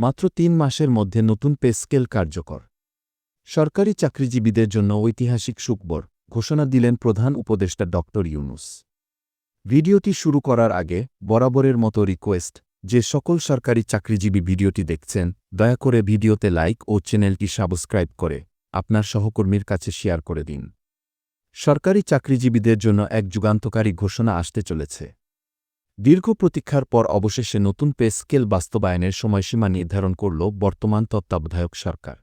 মাত্র ৩ মাসের মধ্যে নতুন পে স্কেল কার্যকর। সরকারি চাকরিজীবীদের জন্য ঐতিহাসিক সুখবর ঘোষণা দিলেন প্রধান উপদেষ্টা ড ইউনূস। ভিডিওটি শুরু করার আগে বরাবরের মতো রিকোয়েস্ট, যে সকল সরকারি চাকরিজীবী ভিডিওটি দেখছেন দয়া করে ভিডিওতে লাইক ও চ্যানেলটি সাবস্ক্রাইব করে আপনার সহকর্মীর কাছে শেয়ার করে দিন। সরকারি চাকরিজীবীদের জন্য এক যুগান্তকারী ঘোষণা আসতে চলেছে। দীর্ঘ প্রতীক্ষার পর অবশেষে নতুন পে স্কেল বাস্তবায়নের সময়সীমা নির্ধারণ করল বর্তমান তত্ত্বাবধায়ক সরকার।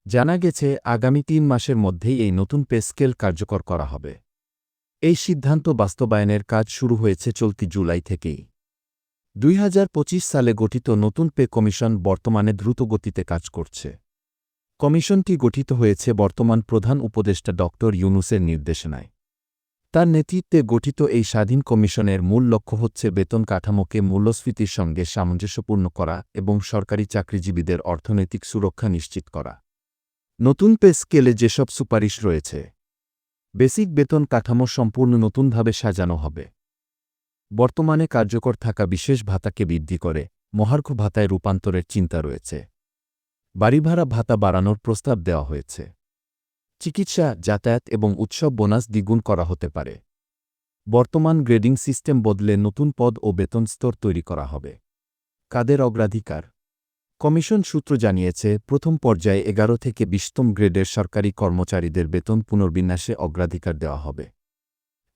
জানা গেছে আগামী ৩ মাসের মধ্যেই এই নতুন পে স্কেল কার্যকর করা হবে। এই সিদ্ধান্ত বাস্তবায়নের কাজ শুরু হয়েছে চলতি জুলাই থেকেই। ২০২৫ সালে গঠিত নতুন পে কমিশন বর্তমানে দ্রুতগতিতে কাজ করছে। কমিশনটি গঠিত হয়েছে বর্তমান প্রধান উপদেষ্টা ড ইউনূসের নির্দেশনায়। তার নেতৃত্বে গঠিত এই স্বাধীন কমিশনের মূল লক্ষ্য হচ্ছে বেতন কাঠামোকে মূল্যস্ফীতির সঙ্গে সামঞ্জস্যপূর্ণ করা এবং সরকারি চাকরিজীবীদের অর্থনৈতিক সুরক্ষা নিশ্চিত করা। নতুন পে স্কেলে যেসব সুপারিশ রয়েছে, বেসিক বেতন কাঠামো সম্পূর্ণ নতুনভাবে সাজানো হবে। বর্তমানে কার্যকর থাকা বিশেষ ভাতাকে বৃদ্ধি করে মহার্ঘ ভাতায় রূপান্তরের চিন্তা রয়েছে। বাড়িভাড়া ভাতা বাড়ানোর প্রস্তাব দেওয়া হয়েছে। চিকিৎসা, যাতায়াত এবং উৎসব বোনাস দ্বিগুণ করা হতে পারে। বর্তমান গ্রেডিং সিস্টেম বদলে নতুন পদ ও বেতন স্তর তৈরি করা হবে। কাদের অগ্রাধিকার? কমিশন সূত্র জানিয়েছে, প্রথম পর্যায়ে ১১ থেকে ২০তম গ্রেডের সরকারি কর্মচারীদের বেতন পুনর্বিন্যাসে অগ্রাধিকার দেওয়া হবে।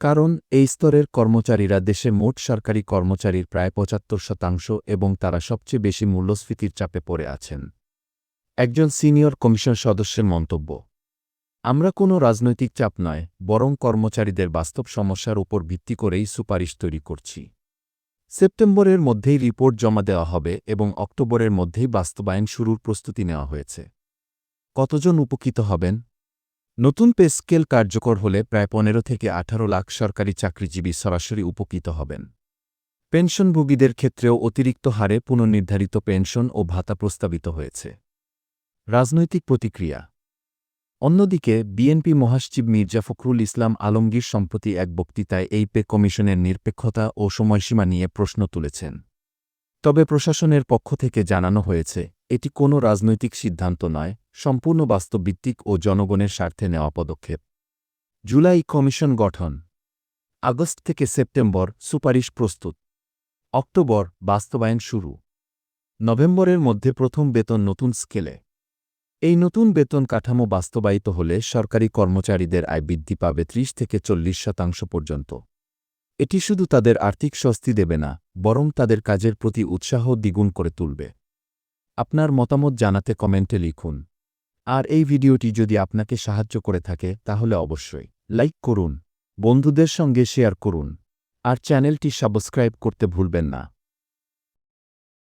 কারণ এই স্তরের কর্মচারীরা দেশে মোট সরকারি কর্মচারীর প্রায় ৭৫% এবং তারা সবচেয়ে বেশি মূল্যস্ফীতির চাপে পড়ে আছেন। একজন সিনিয়র কমিশন সদস্যের মন্তব্য, আমরা কোনো রাজনৈতিক চাপ নয়, বরং কর্মচারীদের বাস্তব সমস্যার উপর ভিত্তি করেই সুপারিশ তৈরি করছি। সেপ্টেম্বরের মধ্যেই রিপোর্ট জমা দেওয়া হবে এবং অক্টোবরের মধ্যেই বাস্তবায়ন শুরুর প্রস্তুতি নেওয়া হয়েছে। কতজন উপকৃত হবেন? নতুন পে স্কেল কার্যকর হলে প্রায় ১৫ থেকে ১৮ লাখ সরকারি চাকরিজীবী সরাসরি উপকৃত হবেন। পেনশনভোগীদের ক্ষেত্রেও অতিরিক্ত হারে পুনর্নির্ধারিত পেনশন ও ভাতা প্রস্তাবিত হয়েছে। রাজনৈতিক প্রতিক্রিয়া। অন্যদিকে বিএনপি মহাসচিব মির্জা ফখরুল ইসলাম আলমগীর সম্প্রতি এক বক্তৃতায় এই পে কমিশনের নিরপেক্ষতা ও সময়সীমা নিয়ে প্রশ্ন তুলেছেন। তবে প্রশাসনের পক্ষ থেকে জানানো হয়েছে, এটি কোনো রাজনৈতিক সিদ্ধান্ত নয়, সম্পূর্ণ বাস্তবভিত্তিক ও জনগণের স্বার্থে নেওয়া পদক্ষেপ। জুলাই কমিশন গঠন। আগস্ট থেকে সেপ্টেম্বর সুপারিশ প্রস্তুত। অক্টোবর বাস্তবায়ন শুরু। নভেম্বরের মধ্যে প্রথম বেতন নতুন স্কেলে। এই নতুন বেতন কাঠামো বাস্তবায়িত হলে সরকারি কর্মচারীদের আয় বৃদ্ধি পাবে ৩০ থেকে ৪০% পর্যন্ত। এটি শুধু তাদের আর্থিক স্বস্তি দেবে না, বরং তাদের কাজের প্রতি উৎসাহ দ্বিগুণ করে তুলবে। আপনার মতামত জানাতে কমেন্টে লিখুন। আর এই ভিডিওটি যদি আপনাকে সাহায্য করে থাকে তাহলে অবশ্যই লাইক করুন, বন্ধুদের সঙ্গে শেয়ার করুন, আর চ্যানেলটি সাবস্ক্রাইব করতে ভুলবেন না।